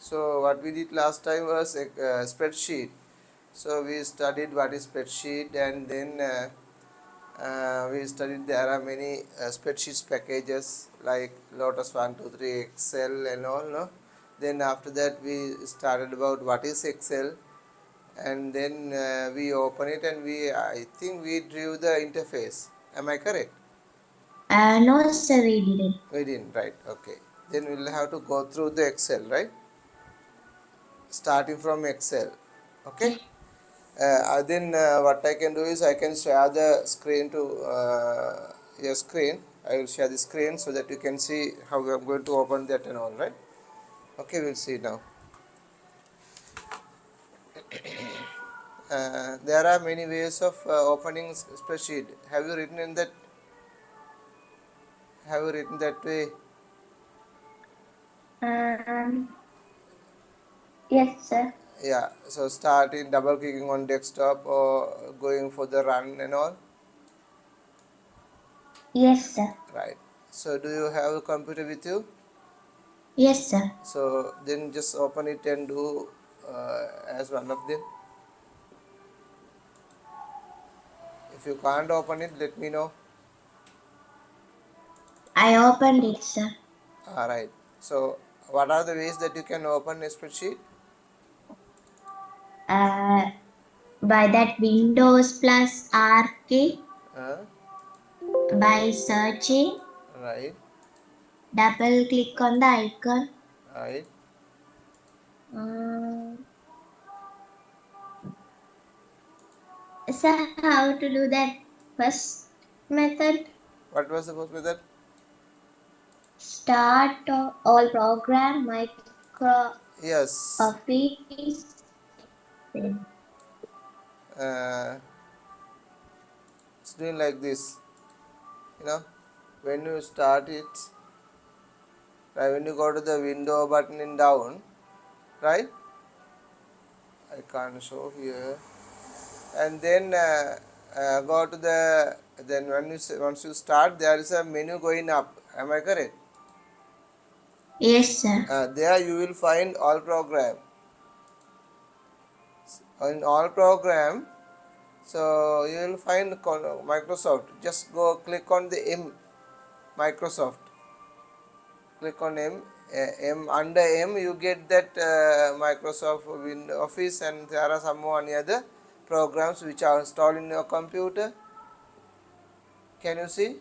So what we did last time was a spreadsheet. So we studied what is spreadsheet, and then we studied there are many spreadsheets packages like Lotus 123, Excel and all. No? Then after that we started about what is Excel, and then we open it and I think we drew the interface. Am I correct? No, sir, we didn't. We didn't, right? Okay. Then we'll have to go through the Excel, right? Starting from Excel. Okay. Then what I can do is I can share the screen to your screen. I will share the screen so that you can see how I'm going to open that and all, right? Okay, we'll see now. There are many ways of opening spreadsheet. Have you written in that? Have you written that way? Yes, sir. Yeah. So start in double clicking on desktop or going for the run and all. Yes, sir. Right. So do you have a computer with you? Yes, sir. So then just open it and do as one of them. If you can't open it, let me know. I opened it, sir. Alright. So what are the ways that you can open a spreadsheet? By that Windows plus R key, Uh, by searching, right. double click on the icon. Right. Sir, how to do that first method? What was the first method? Start all program, micro Yes. office. It's doing like this. You know, when you start it, right, when you go to the window button in down, right? I can't show here. And then go to the, then when you once you start, there is a menu going up. Am I correct? Yes, sir. There you will find all program. In all program, so you will find Microsoft. Just go click on the M, Microsoft. Click on M. M, under M you get that Microsoft Windows Office, and there are some more other programs which are installed in your computer. Can you see?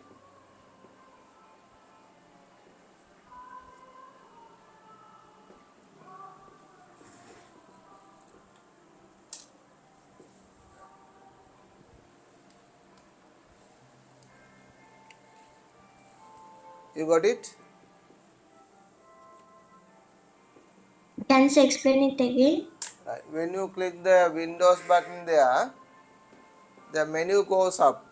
You got it? Can you explain it again? When you click the Windows button there, the menu goes up.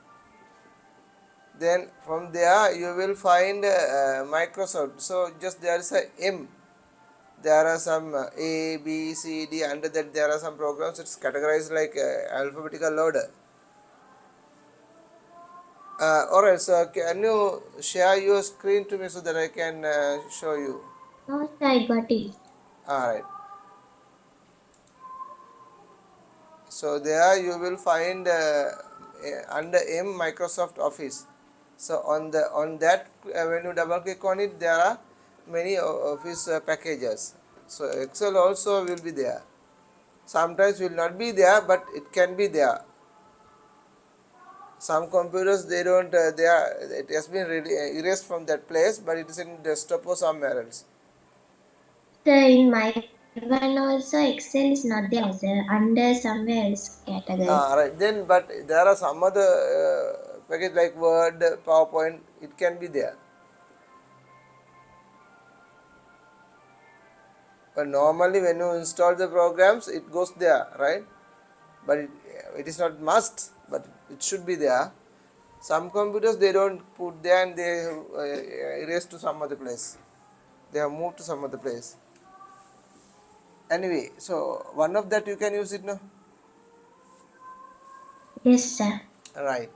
Then from there you will find Microsoft. So just there is a M. There are some A, B, C, D. Under that there are some programs. It's categorized like alphabetical order. Alright, so can you share your screen to me so that I can show you? No, sir, I got it. Alright. So there you will find under M Microsoft Office. So on that when you double click on it, there are many office packages. So Excel also will be there. Sometimes will not be there, but it can be there. Some computers they don't they are, it has been really erased from that place, but it is in desktop or somewhere else. Sir, in my one also Excel is not there, sir. Under somewhere else category. Right. Then, but there are some other package like Word, PowerPoint. It can be there. But normally, when you install the programs, it goes there, right? But it is not must, but it should be there. Some computers they don't put there and they erase to some other place. They have moved to some other place. Anyway, so one of that you can use it now. Yes, sir. Right.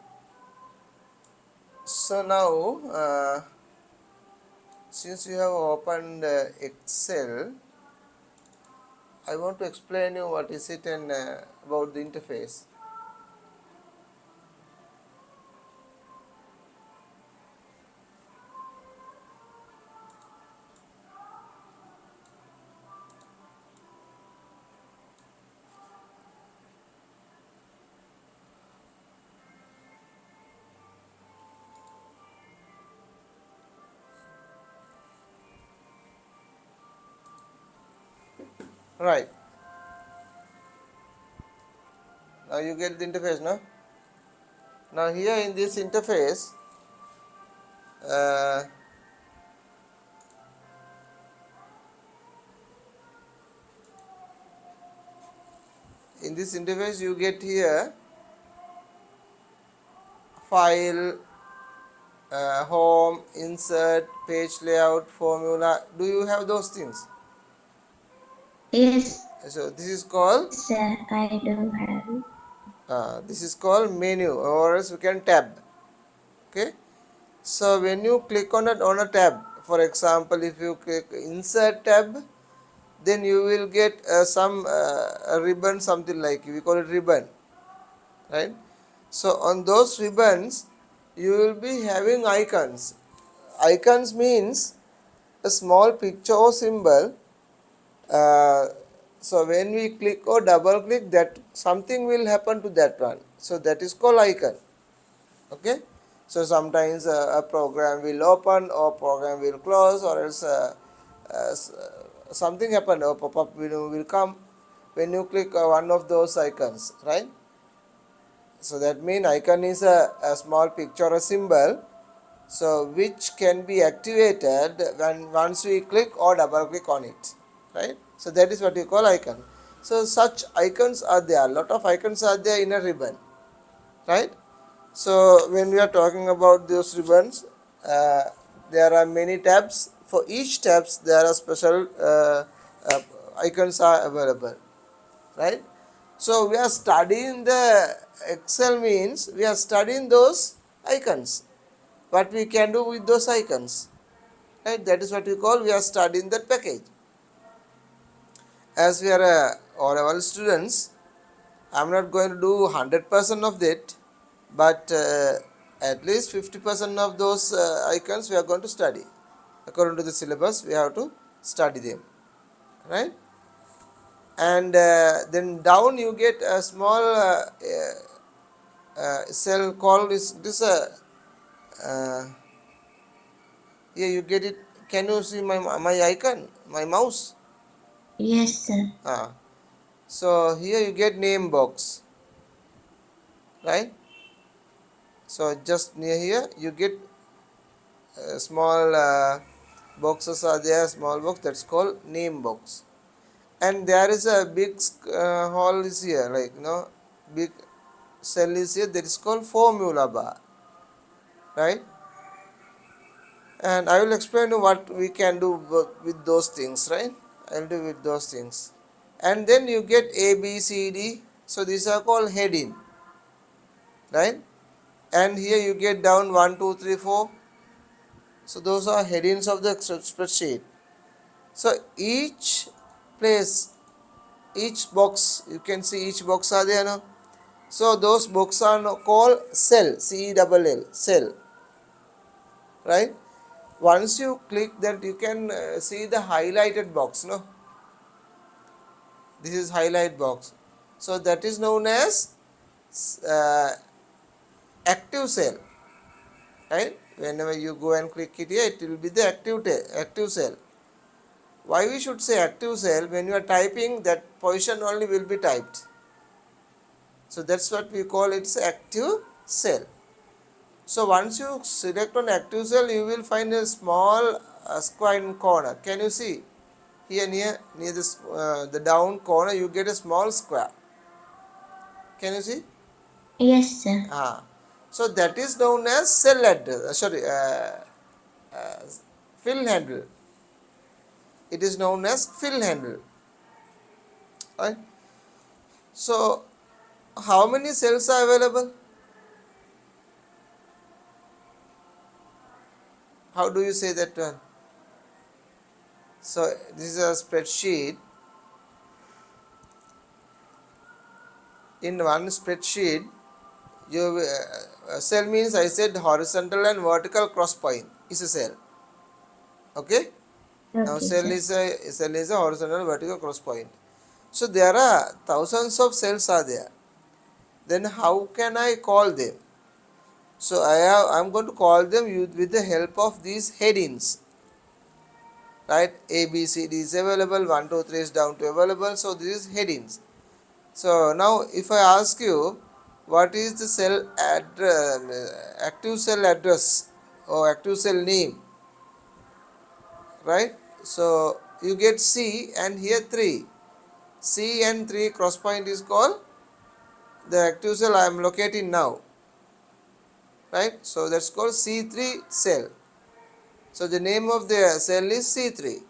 So now, since you have opened Excel, I want to explain you what is it and about the interface. Right. Now you get the interface, no? Now here in this interface, uh, you get here file, home, insert, page layout, formula. Do you have those things? Yes, So this is called sir, I do have. menu, or else we can tab. Okay. So when you click on a tab, for example, if you click insert tab, then you will get some a ribbon, something like we call it ribbon, right? So on those ribbons, you will be having icons. Icons means a small picture or symbol. Uh, so when we click or double click, that something will happen to that one. So that is called icon. Okay. So sometimes a program will open or program will close, or else something happen or pop-up will come when you click one of those icons, right? So that means icon is a small picture or symbol, so which can be activated when once we click or double click on it, right? So that is what you call icon. So such icons are there, a lot of icons are there in a ribbon, right? So when we are talking about those ribbons, uh, there are many tabs. For each tabs there are special uh, icons are available, right? So we are studying the Excel means we are studying those icons. What we can do with those icons, right? That is what we call we are studying that package. As we are all students, I am not going to do 100% of that, but at least 50% of those icons we are going to study. According to the syllabus, we have to study them, right? And then down you get a small cell called this here you get it. Can you see my icon, my mouse? Yes, sir. So here you get name box, right? So just near here you get small boxes are there, small box, that's called name box. And there is a big hole is here, like big cell is here, that is called formula bar, right? And I will explain you what we can do with those things, right? I will do with those things. And then you get A, B, C, D. So these are called heading, right? And here you get down 1, 2, 3, 4. So those are headings of the spreadsheet. So each place, each box, you can see each box are there now. So those boxes are called cell, CELL, cell, right? Once you click that, you can see the highlighted box, no? This is highlight box. So that is known as uh, active cell, right? Whenever you go and click it here, it will be the active cell. Why we should say active cell? When you are typing, that position only will be typed. So that's what we call it's active cell. So once you select on active cell, you will find a small square in corner. Can you see here near this the down corner? You get a small square. Can you see? Yes, sir. So that is known as cell address. Uh, fill handle. It is known as fill handle. Right? So how many cells are available? How do you say that one? So this is a spreadsheet. in one spreadsheet, you cell means I said horizontal and vertical cross point is a cell. Okay. Now Okay, cell sir. is a horizontal vertical cross point. So there are thousands of cells are there. Then how can I call them? So I'm going to call them with the help of these headings. Right? A, B, C, D is available. 1, 2, 3 is down to available. So this is headings. So now if I ask you what is the cell active cell address or active cell name, right? So you get C and here 3. C and 3 cross point is called the active cell I am locating now, right? So that's called C3 cell. So the name of the cell is C3.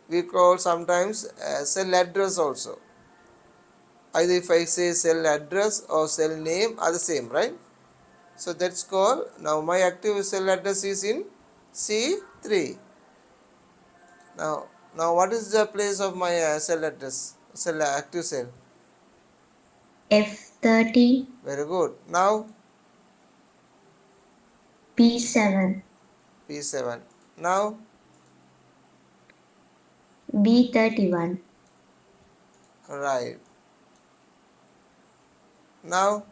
We call sometimes cell address also. Either if I say cell address or cell name are the same, right? So that's called, now my active cell address is in C3. Now what is the place of my cell address, cell active cell? F30, Very good. Now P7, P7. Now B31. right. Now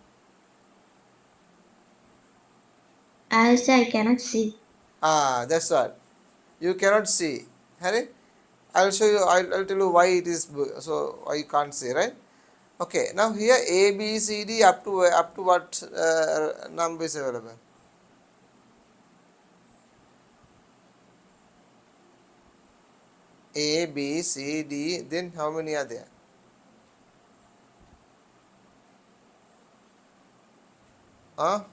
As I cannot see. that's what you cannot see. Harry, I'll show you. I'll tell you why it is so why you can't see, right? Okay. Now here A B C D up to what number is available? A B C D. Then how many are there? Huh?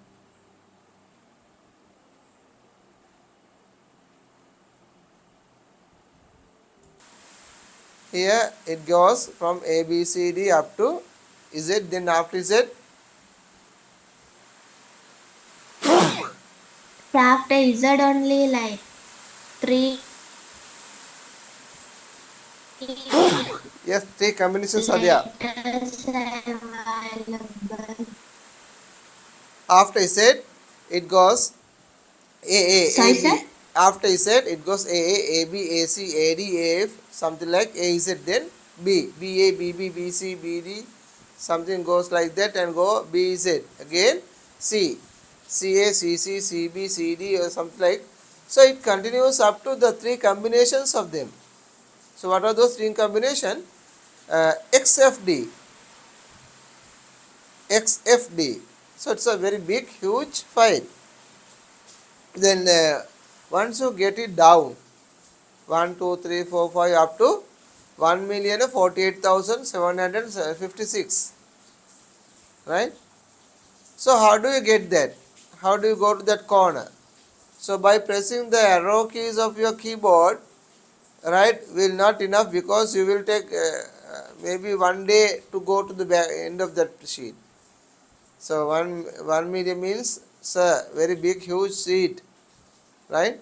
Here it goes from A B C D up to Z. Then after Z, So after Z only like 3 yes, 3 combinations are there. letters available. After Z, it goes A Sorry, sir? B. After Z, it goes A B, A C, A D, A F, something like A Z. Then B A, B B, B C, B D, something goes like that and go B Z. Again C A, C C, C B, C D or something like. So it continues up to the 3 combinations of them. So what are those 3 combination? XFD, XFD. So it's a very big, huge file. Then once you get it down, 1, 2, 3, 4, 5 up to 1,48,756, right? So how do you get that? How do you go to that corner? So by pressing the arrow keys of your keyboard, right, will not enough because you will take maybe 1 day to go to the end of that sheet. So 1 million means sir, very big huge sheet, right?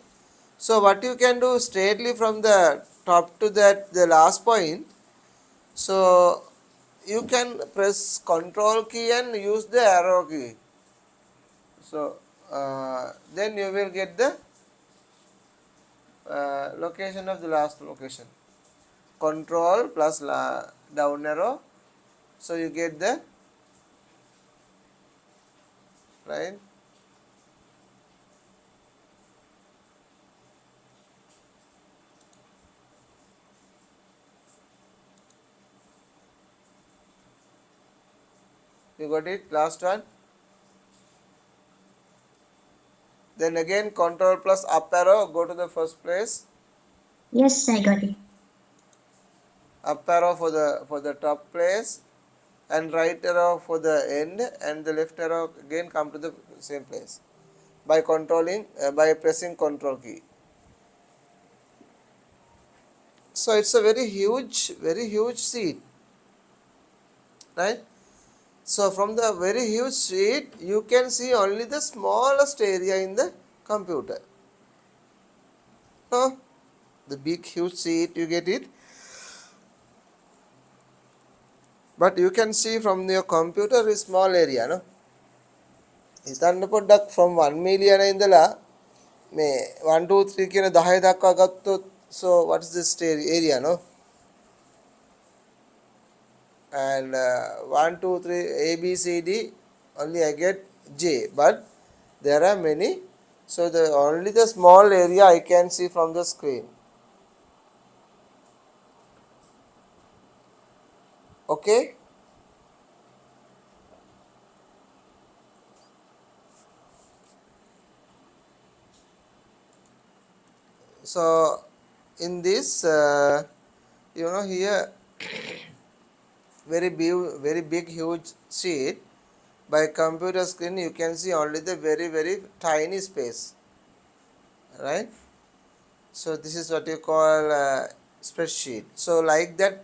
So what you can do straightly from the top to that the last point. So you can press control key and use the arrow key. So then you will get the location of the last location. Control plus down arrow. So you get the right. You got it. Last one. Then again control plus up arrow. Go to the first place. Yes, I got it. Up arrow for the top place, and right arrow for the end, and the left arrow again come to the same place by controlling by pressing control key. So it's a very huge sheet, right? So from the very huge sheet you can see only the smallest area in the computer. No, the big huge sheet you get it. but you can see from your computer is small area, no? හිතන්න පොඩ්ඩක් from 1 million ඉඳලා මේ 1 2 3 කියන 10 දක්වා ගත්තොත්, so what is this area, no? And 1 2 3 A B C D, only I get J, but there are many, so the only the small area I can see from the screen. Okay, so in this here very big huge sheet, by computer screen you can see only the very tiny space, right? So this is what you call spreadsheet. So like that,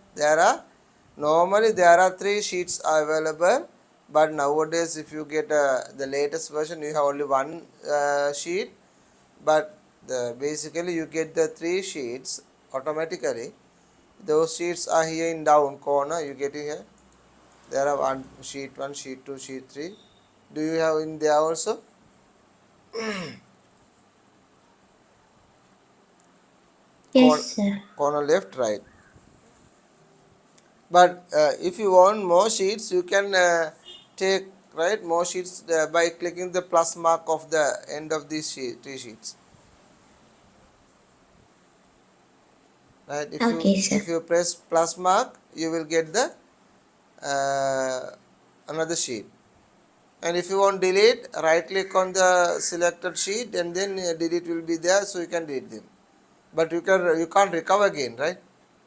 normally there are 3 sheets available, but nowadays if you get the latest version, you have only one sheet, but basically you get the 3 sheets automatically. Those sheets are here in down corner, you get it here. There are sheet 1, sheet 2, sheet 3. Do you have in there also? Yes, sir. Corner left, right. But if you want more sheets, you can take, right, more sheets by clicking the plus mark of the end of these 3 sheets, right? Okay, sir. If you press plus mark, you will get the another sheet. And if you want delete, right click on the selected sheet and then delete will be there, so you can delete them. But you can't recover again, right?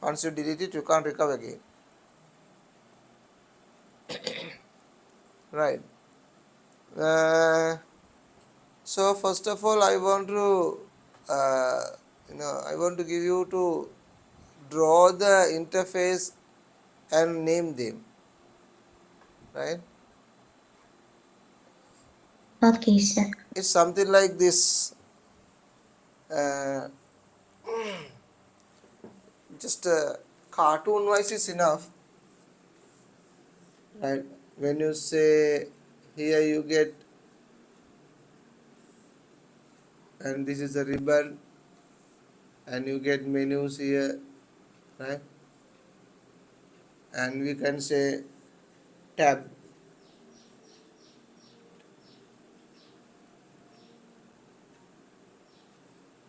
Once you delete it, you can't recover again, right? So first of all, I want to I want to give you to draw the interface and name them, right? Okay, sir. It's something like this. Uh, just cartoon wise is enough, right? When you say here you get, and this is a ribbon, and you get menus here, right? And we can say tab,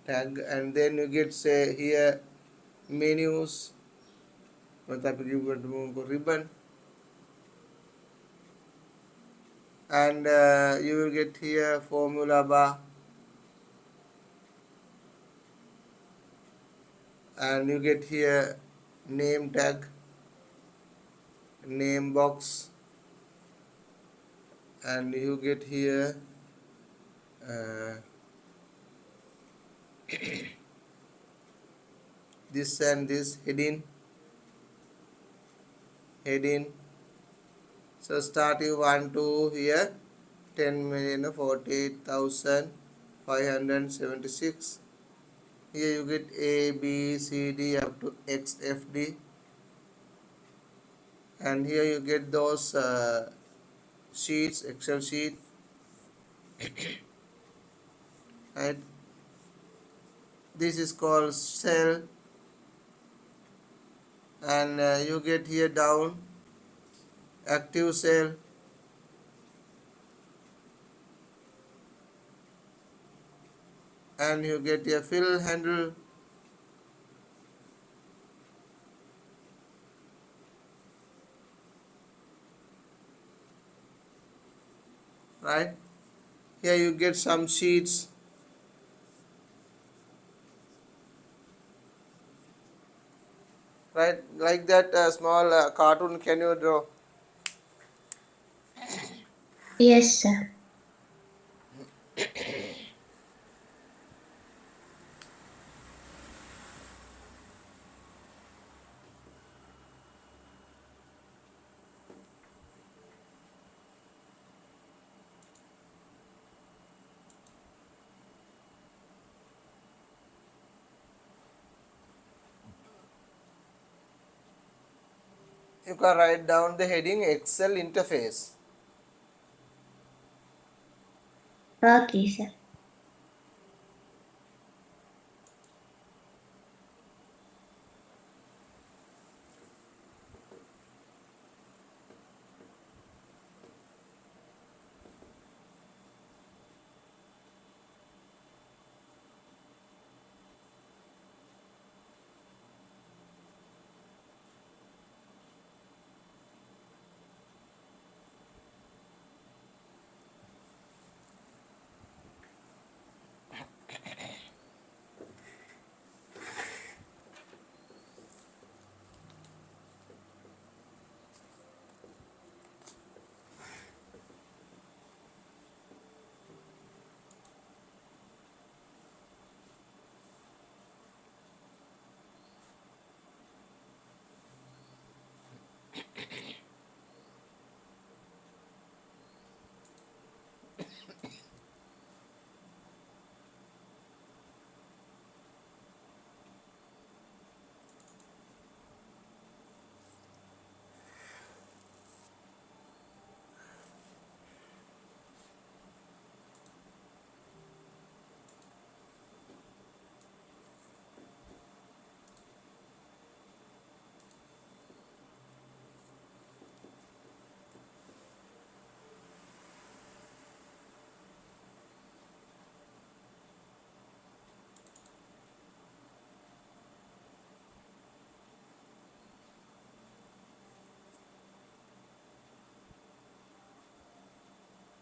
tag, and then you get say here menus, ribbon, and you will get here formula bar, and you get here name tag, name box, and you get here uh, this and this heading. So starting 1 to here 10,48,576. Here you get A, B, C, D up to X, F, D, and here you get those sheets, Excel sheet, right? This is called cell, and you get here down active cell, and you get a fill handle, right? Here you get some sheets, right? Like that small cartoon, can you draw? Yes, sir. You can write down the heading Excel interface. Okay, sir.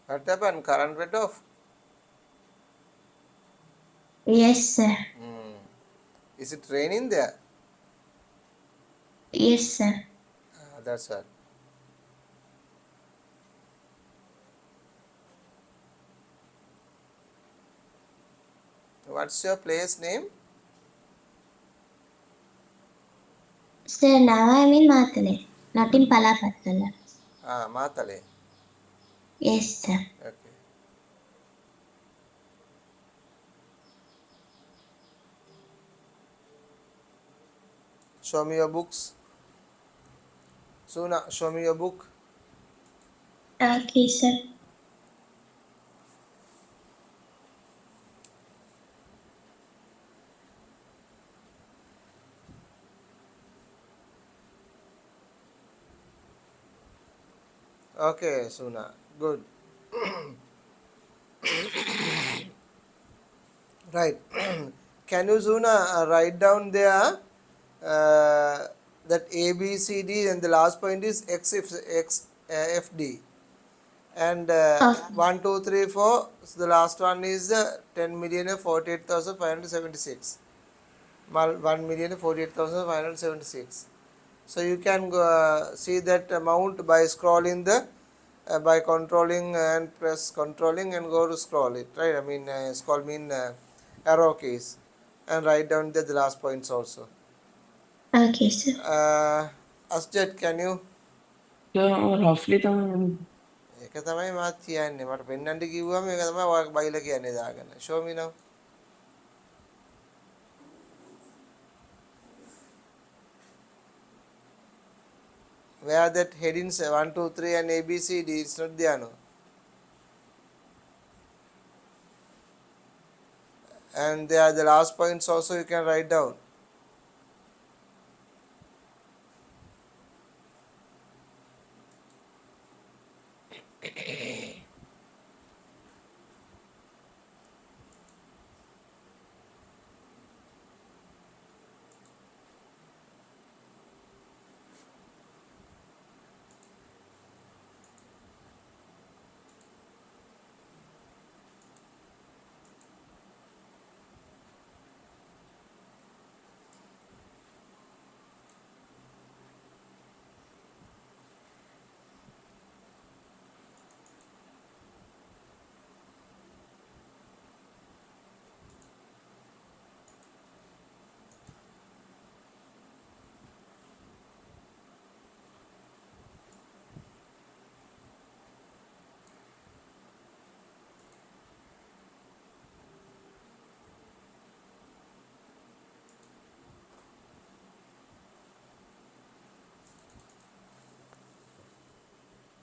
What happened? Current went off. Yes, sir. Is it raining there? Yes, sir. That's all. What's your place name? Sir, now I'm in Matale, not in Palapatala. Matale. Yes, sir. Okay. Show me your books. Suna, show me your book. Okay, sir. Okay, Suna. Good. Right. Can you, Suna, write down there that A, B, C, D, and the last point is X, if, X, F, D. And Oh, 1, 2, 3, 4. So the last one is 10,048,576. 1,048,576. So you can see that amount by scrolling the by controlling and press controlling and go to scroll it, right? I mean scroll mean arrow keys, and write down the last points also. okay, sir. Asjad, can you? රෆ්ලි තමයි ඒක තමයි මාත් කියන්නේ. මට පෙන්වන්න කිව්වම ඒක තමයි ඔයා බයිලා කියන්නේ දාගන්න. Show me now. Where that headings 1, 2, 3 and A, B, C, D, it's not there, no. And there are the last points also you can write down.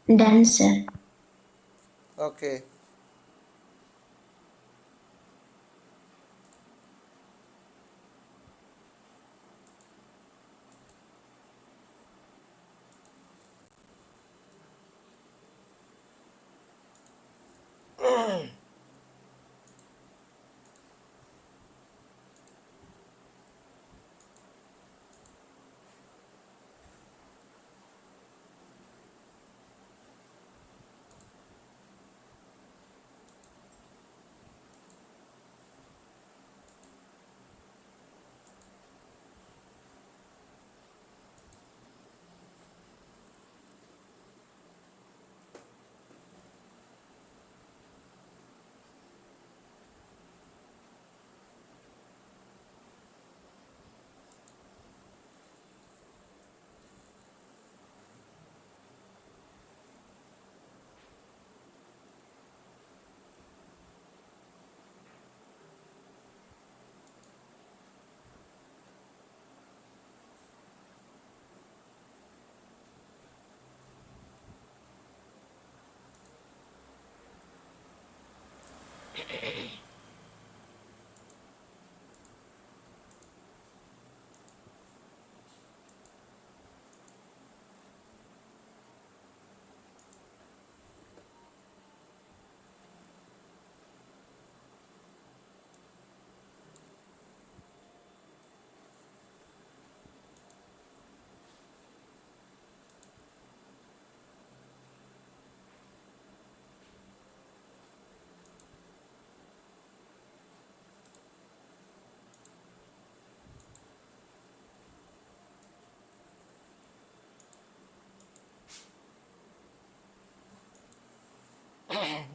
Done, sir. Okay.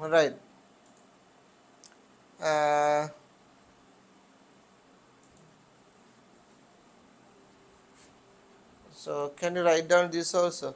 Right. Uh, so can you write down this also?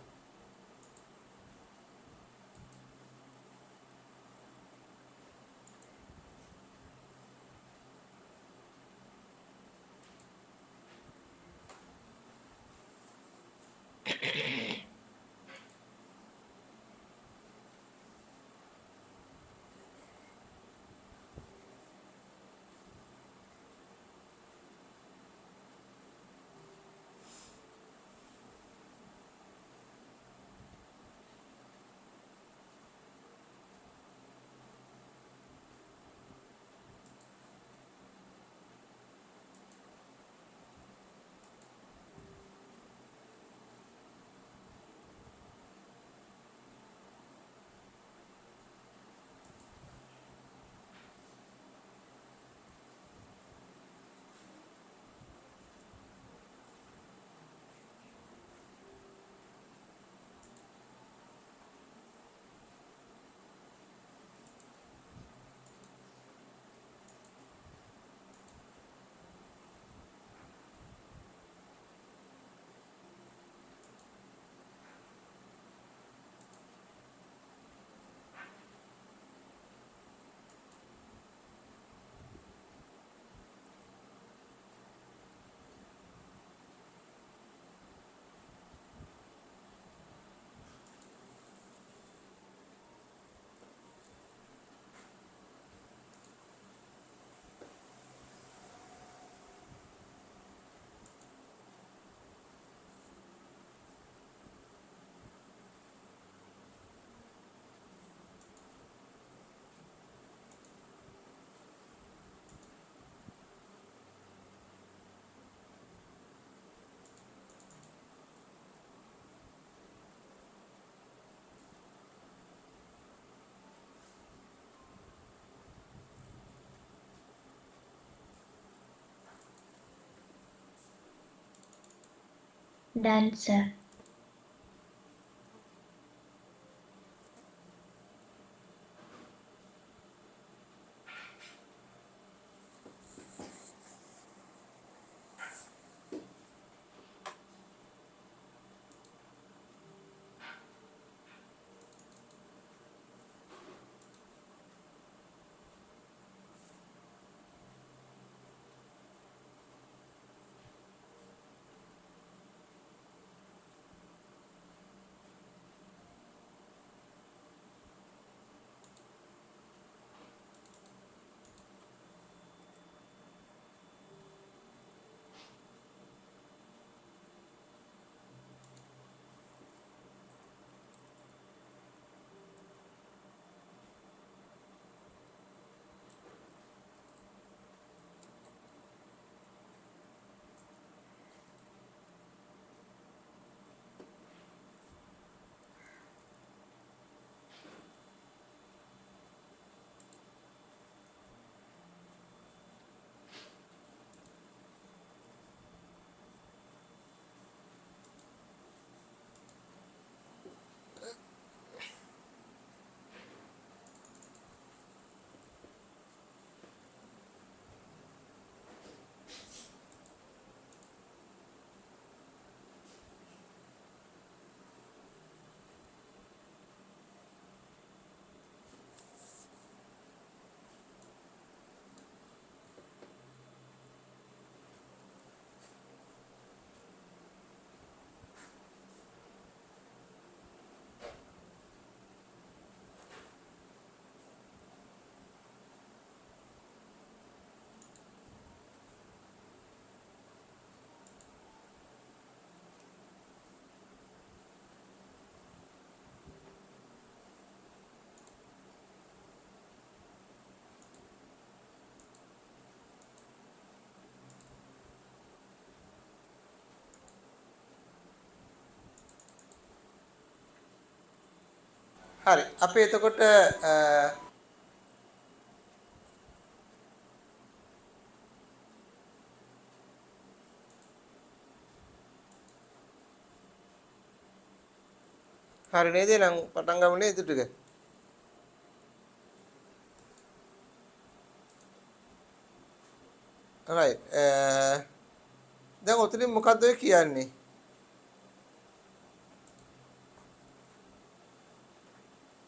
Done, sir. හරි අපි එතකොට හරි නේද එහෙනම් පටන් ගමු නේද ටික right දැන් ඔතනින් මොකද්ද ඔය කියන්නේ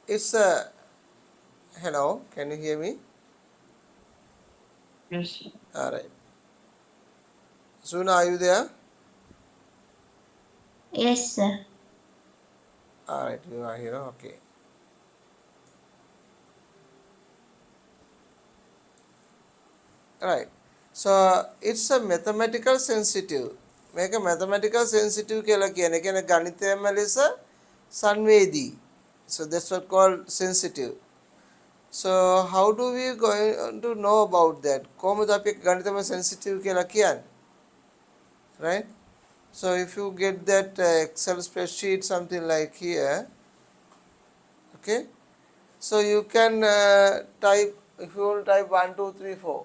it's a hello can you hear me Yes. all right Suna are you there Yes, sir. all right you are here okay right so it's a mathematical sensitive මේක mathematical sensitive කියලා කියන්නේ කියන්නේ ගණිතයම ලෙස සංවේදී so that's what called sensitive so how do we going to know about that කොහොමද අපි ගණිතම sensitive කියලා කියන්නේ right so if you get that excel spreadsheet something like here okay so you can type if you want to type 1 2 3 4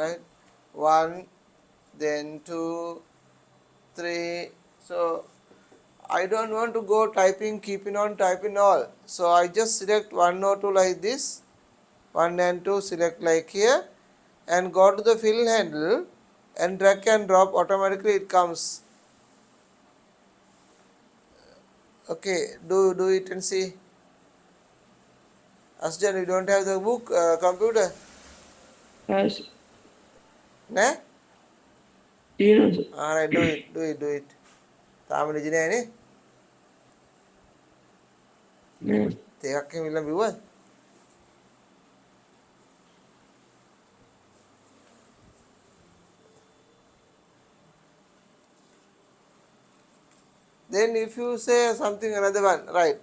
right 1 then 2 3 so I don't want to go typing keeping on typing all so I just select 1 or 2 like this 1 and 2 select like here and go to the fill handle and drag and drop automatically it comes okay do it and see Asjan you don't have the book computer Yes. nah Yes. alright do it තාම නිදි නෑනේ Yeah. තේකක් එහෙම ඉල්ලන් බිව්වද then if you say something another one right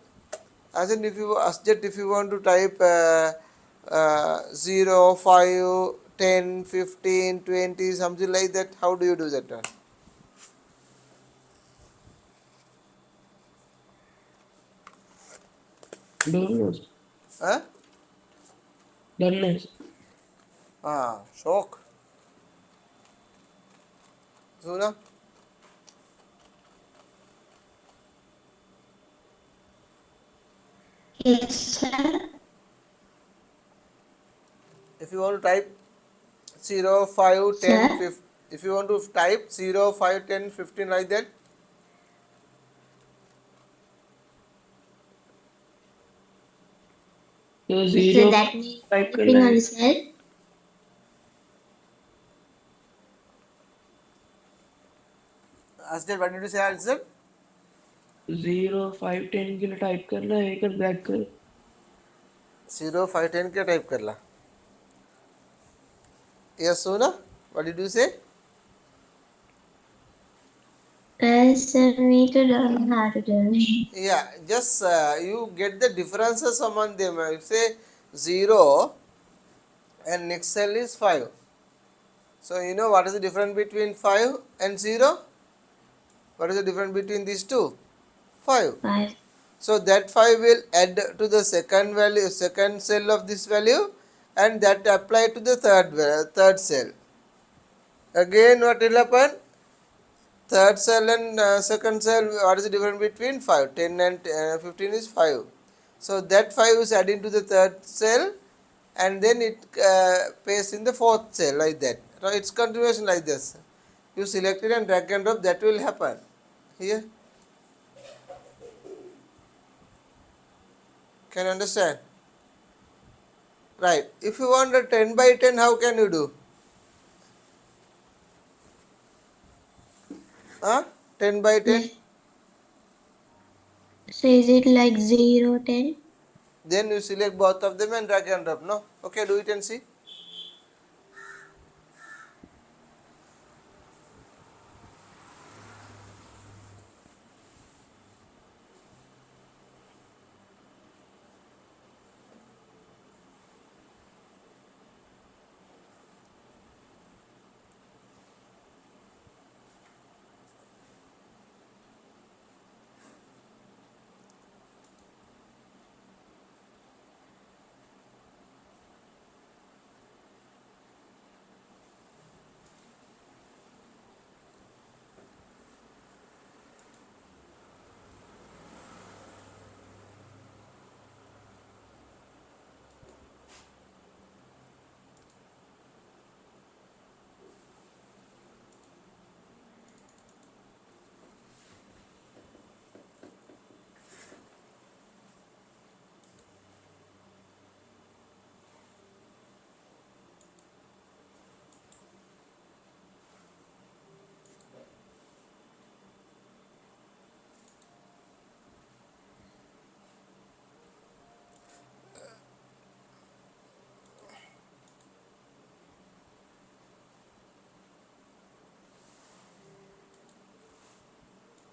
as in if you Asjat if you want to type 0 5 10 15 20 something like that how do you do that one Donuts. huh Donuts. shock Zuna Yes, sir. if you want to type 0 5 Sir. 10 15 if you want to type 0 5 10 15 like that So So zero that means type typing करना on है cell. Asjat what did you say answer 0 5 10 के लिए type करना है कर back कर 0 5 10 क्या type कर ला yes Suna what did you say Sir, me to learn how to do it. yeah just you get the differences among them you say 0 and next cell is 5 so you know what is the difference between 5 and 0 what is the difference between these two 5 5. so that 5 will add to the second value second cell of this value and that apply to the third cell again what will happen third cell and second cell what is the difference between 5 10 and 15 is 5 so that 5 is added to the third cell and then it pastes in the fourth cell like that so it's continuation like this you select it and drag and drop that will happen here can you understand right if you want a 10 by 10 how can you do 10 by 10 Yes. So is it like 0, 10? then you select both of them and drag and drop no okay do it and see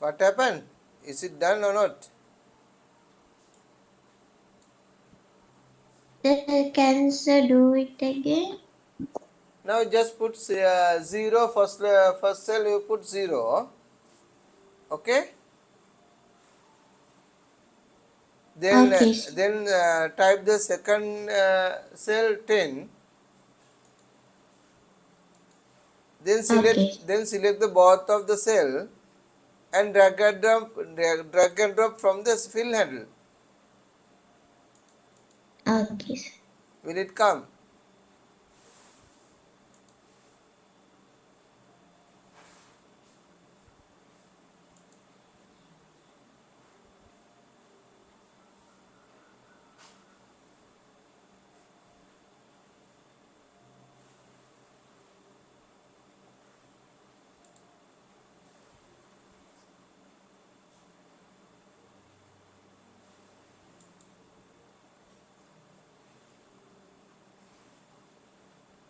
What happened? Is it done or not? Can sir do it again? Now just put 0 first cell you put 0. Okay. Then Okay. type the second cell 10. Then Okay. select the both of the cell and drag and drop from the fill handle. Okay, sir. Will it come?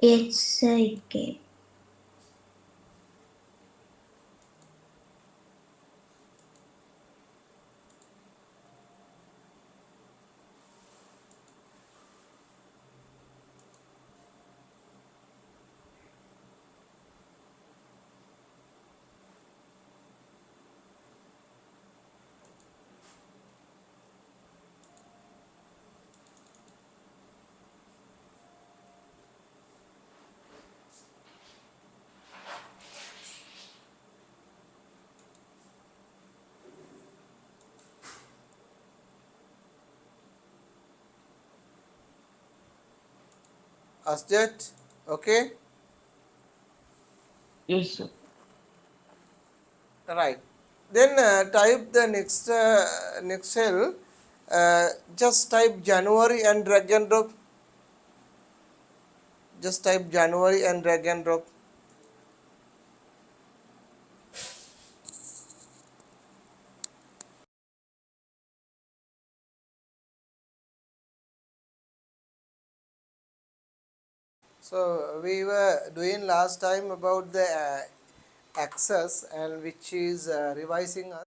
Yes, sir, it came. Asjad, okay. Yes, sir. Right. Then type the next cell. Just type January and drag and drop. Just type January and drag and drop. So we were doing last time about the access, and which is revising us.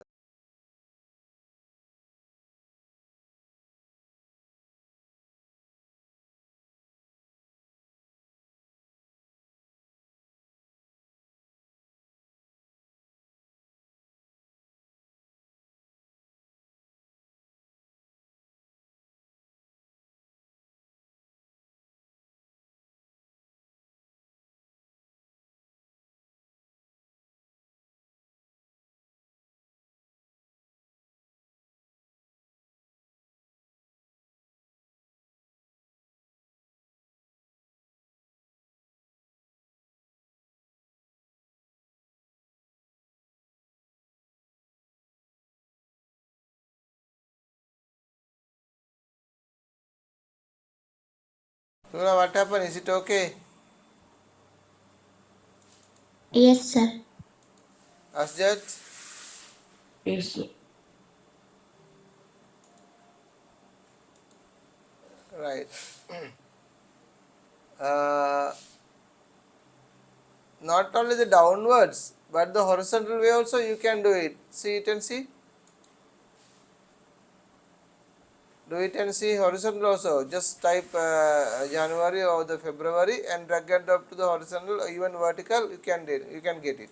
So now what happened? Is it okay? Yes, sir. Asjad? Yes, sir. Right. Uh, Not only the downwards, but the horizontal way also you can do it. See it and see. Do it and see horizontal also. Just type January or the February and drag and drop to the horizontal or even vertical. You can get it.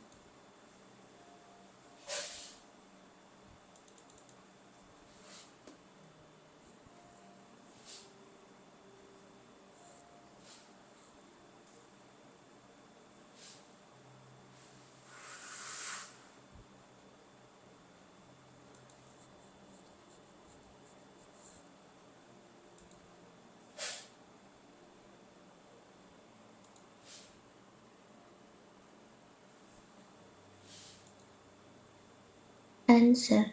Answer.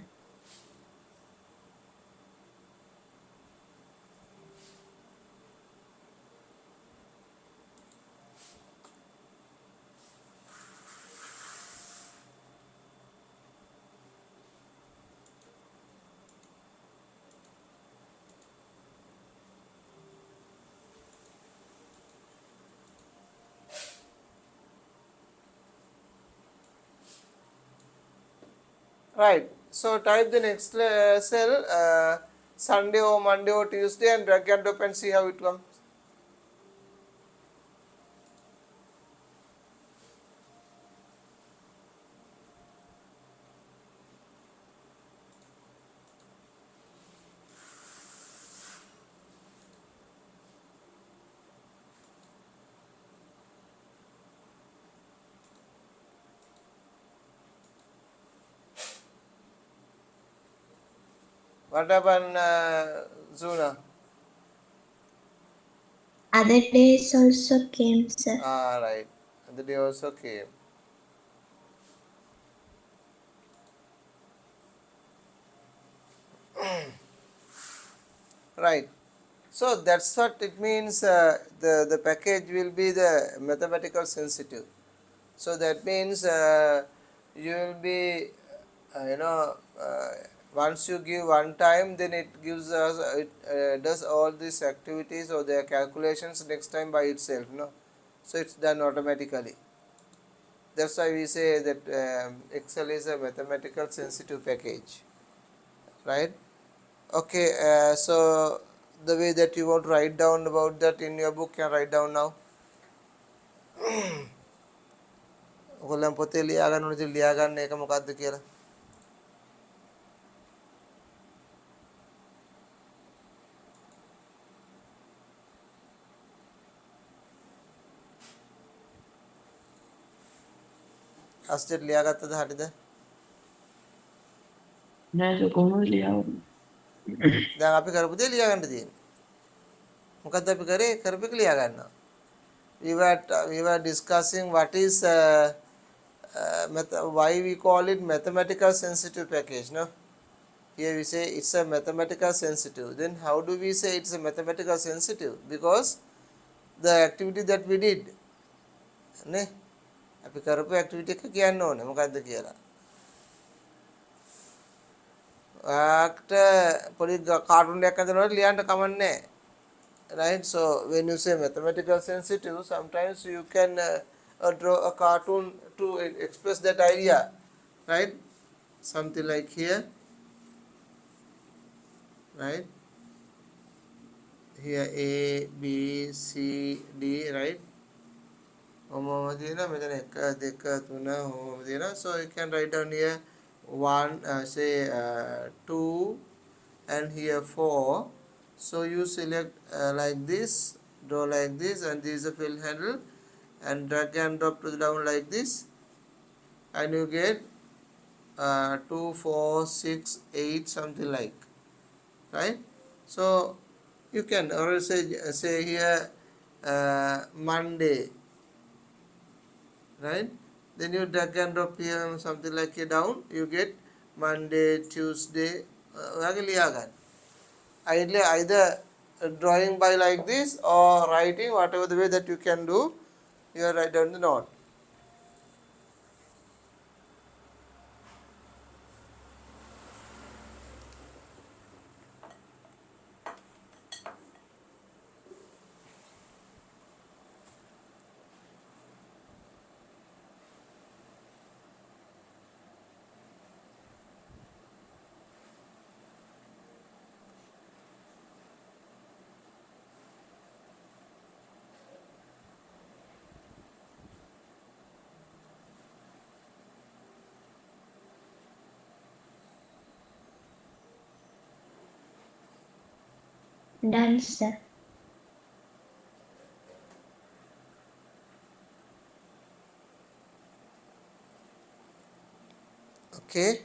Right. So type the next cell Sunday or Monday or Tuesday and drag and drop and see how it comes. What happened, Zuna? Other days also came, sir. Ah, right. The day also came. Right. So that's what it means. The package will be the mathematical sensitive. So that means you will be once you give one time, then it gives us it does all these activities or the calculations next time by itself. No, so it's done automatically. That's why we say that Excel is a mathematical sensitive package, right? Okay, so the way that you want to write down about that in your book, can write down now. ඔයගොල්ලන් පොතේ ලියා ගන්න ඕනේ. ලියා ගන්න එක මොකක්ද කියලා. අස්ටර් ලියා ගත්තද හරිද? නෑ සර් කොහොමද ලියාගන්නේ? දැන් අපි කරපු දේ ලියා ගන්න තියෙන්නේ. මොකද්ද අපි කරේ? කරපු එක ලියා ගන්නවා. We were discussing what is why we call it mathematical sensitive package. No, here we say it's a mathematical sensitive. Then how do we say it's a mathematical sensitive? Because the activity that we did, නේ අපි කරපු activity එක කියන්න ඕනේ මොකද්ද කියලා. ඔයාට පොඩි කාටුන් එකක් හදනකොට ලියන්න කමක් නැහැ. Right, so when you say mathematical sensitive, sometimes you can draw a cartoon to express that idea, right? Something like here, right? Here A, B, C, D, right? So you can write down here 1, say 2, and here 4. So you select like this, draw like this, and this is a fill handle, and drag and drop to the down like this, and you get 2, 4, 6, 8, something like, right? So you can, or say here Monday, right? Then you drag and drop here something like here down, you get Monday, Tuesday, either drawing by like this or writing, whatever the way that you can do, you write down the note. Done, sir. Okay.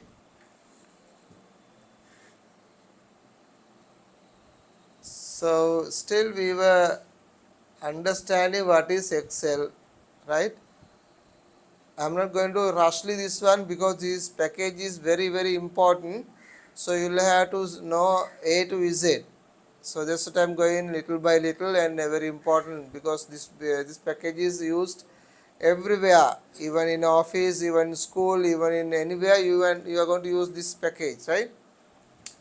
So still we were understanding what is Excel, right? I'm not going to rushly this one because this package is very important. So you'll have to know A to Z. So that's what I'm going little by little, and very important because this package is used everywhere, even in office, even in school, even in anywhere you are going to use this package, right?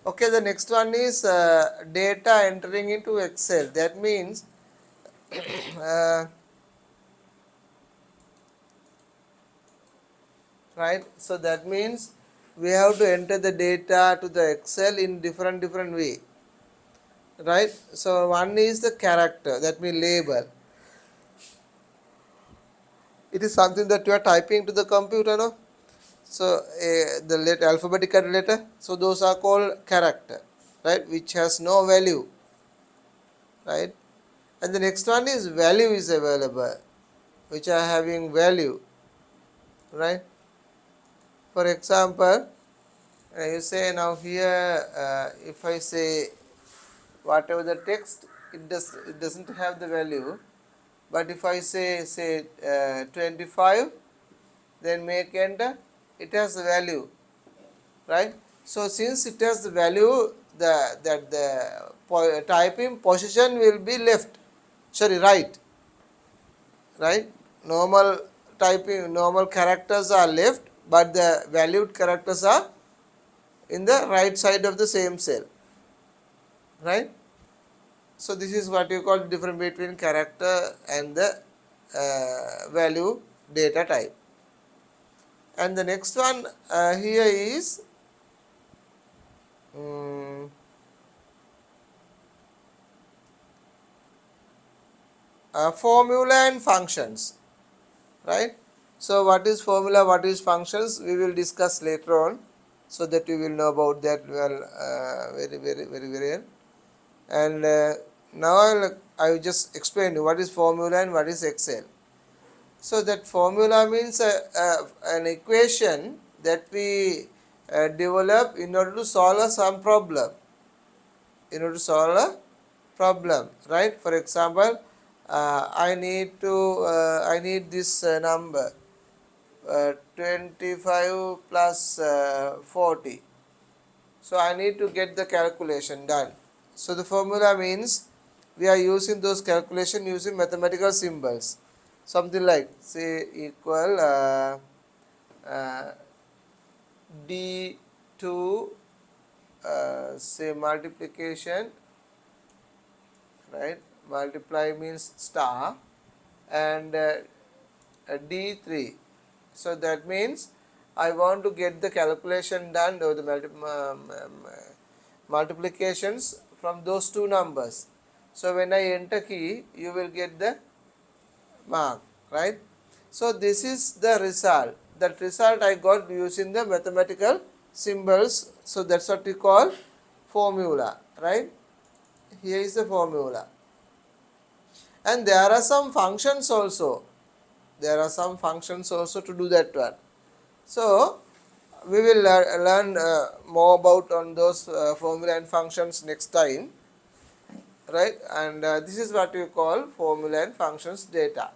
Okay, the next one is data entering into Excel. That means right, so that means we have to enter the data to the Excel in different way, right? So one is the character, that means label. It is something that you are typing to the computer, no? So the letter, alphabetical letter, so those are called character, right, which has no value, right? And the next one is value is available, which are having value, right? For example, you say now here, if I say whatever the text, it doesn't have the value, but if I say 25, then make enter, it has the value, right? So since it has the value, the typing position will be left, sorry, right? Normal typing, normal characters are left, but the valued characters are in the right side of the same cell, right? So this is what you call the difference between character and the value data type. And the next one here is formula and functions, right? So what is formula, what is functions, we will discuss later on, so that you will know about that well, very well. And now I will just explain you what is formula and what is Excel. So that formula means an equation that we develop in order to solve some problem, right? For example, I need this number 25 plus 40. So I need to get the calculation done. So the formula means we are using those calculation using mathematical symbols, something like say equal D2 say multiplication, right? Multiply means star, and D3. So that means I want to get the calculation done or the multiplications from those two numbers. So when I enter key, you will get the mark, right? So this is the result. That result I got using the mathematical symbols. So that's what we call formula, right? Here is the formula. And there are some functions also. To do that one. So we will learn more about on those formula and functions next time, right? And this is what we call formula and functions data.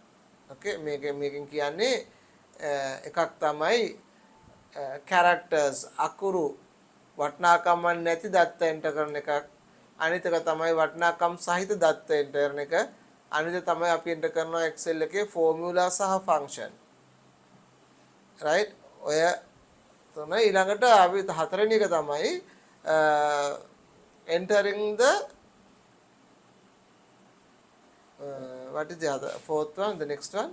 Okay, මේකෙන් කියන්නේ එකක් තමයි characters අකුරු වටිනාකමක් නැති දත්ත enter කරන එකක්, අනිත් එක තමයි වටිනාකම් සහිත දත්ත එන්ටර් කරන එක, අනිත් තමයි අපි එන්ටර් කරනවා Excel එකේ formula සහ function, right? ඔය තමයි. ඊළඟට අපි හතරවෙනි එක තමයි entering the what is the other fourth one, the next one,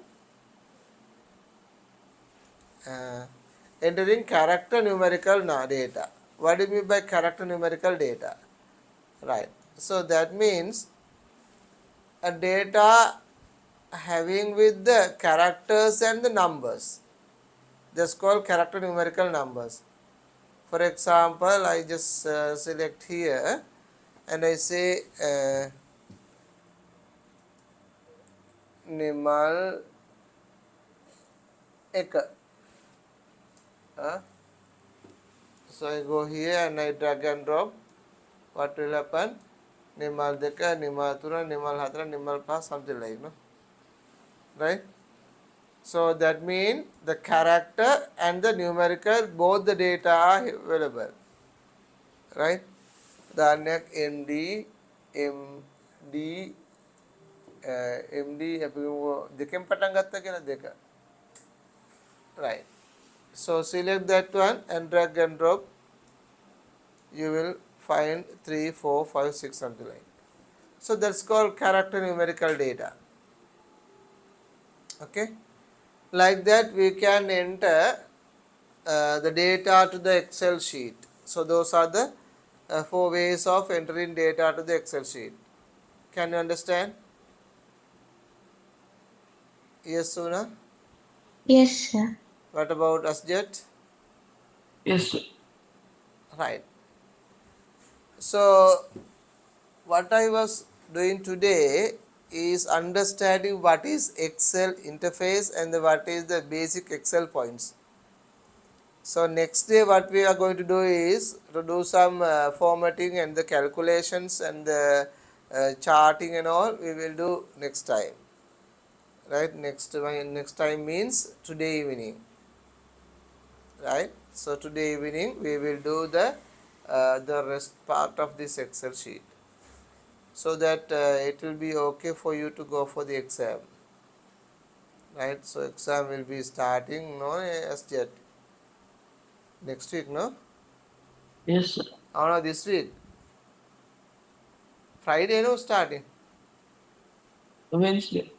entering character numerical data. What do you mean by character numerical data? Right, so that means a data having with the characters and the numbers, that's called character numerical numbers. For example, I just select here and I say Nimal Eka. So I go here and I drag and drop. What will happen? Nimal Deka, Nimal Tura, Nimal Hatra, Nimal Pas, something like, no? Right? So that means the character and the numerical, both the data are available, right? The next MD, MD, MD, දෙකෙන් පටන් ගත්තා කියලා දෙක, right? So select that one and drag and drop. You will find 3, 4, 5, 6, something like. So that's called character numerical data. Okay. Like that we can enter the data to the Excel sheet. So those are the 4 ways of entering data to the Excel sheet. Can you understand? Yes, Suna. Yes, sir. What about Asjet? Yes, sir. Right. So what I was doing today is understanding what is Excel interface and what is the basic Excel points. So next day what we are going to do is to do some formatting and the calculations and the charting and all we will do next time. Right, next time means today evening. Right, so today evening we will do the rest part of this Excel sheet, so that it will be okay for you to go for the exam. Right, so exam will be starting no as yet next week, no? Yes, sir. Oh no, this week Friday, no, starting. Wednesday.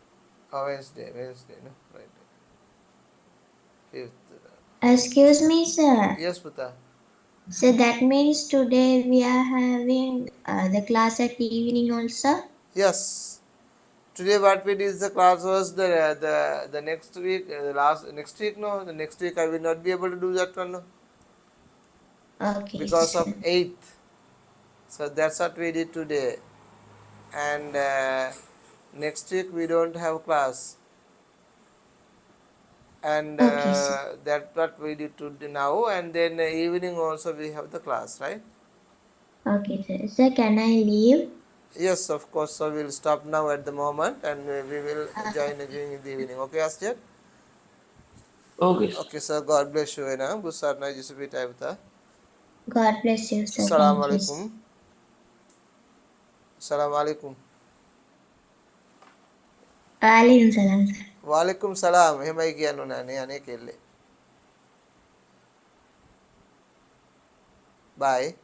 Oh, Wednesday, no, right, 5th. Excuse me, sir. Yes, Puta. So that means today we are having the class at evening also? Yes, today what we did is the class was the next week, the last next week, no, the next week I will not be able to do that one, no, Okay, because of sir. 8th. So that's what we did today, and next week we don't have class, and Okay, sir. that's what we did today now, and then evening also we have the class, right? Okay, sir. Sir, can I leave? Yes, of course. So we'll stop now at the moment, and we will join Okay. again in the evening. Okay, Asjad? Okay, sir. Okay, sir. God bless you. Na, busar na jisubi type ta. God bless you, sir. Assalamu Thank you. alaikum. Assalamu alaikum. Alaikum salam, sir. Walaikum salam. Hemai kiyanu na ne ane kelle. Bye.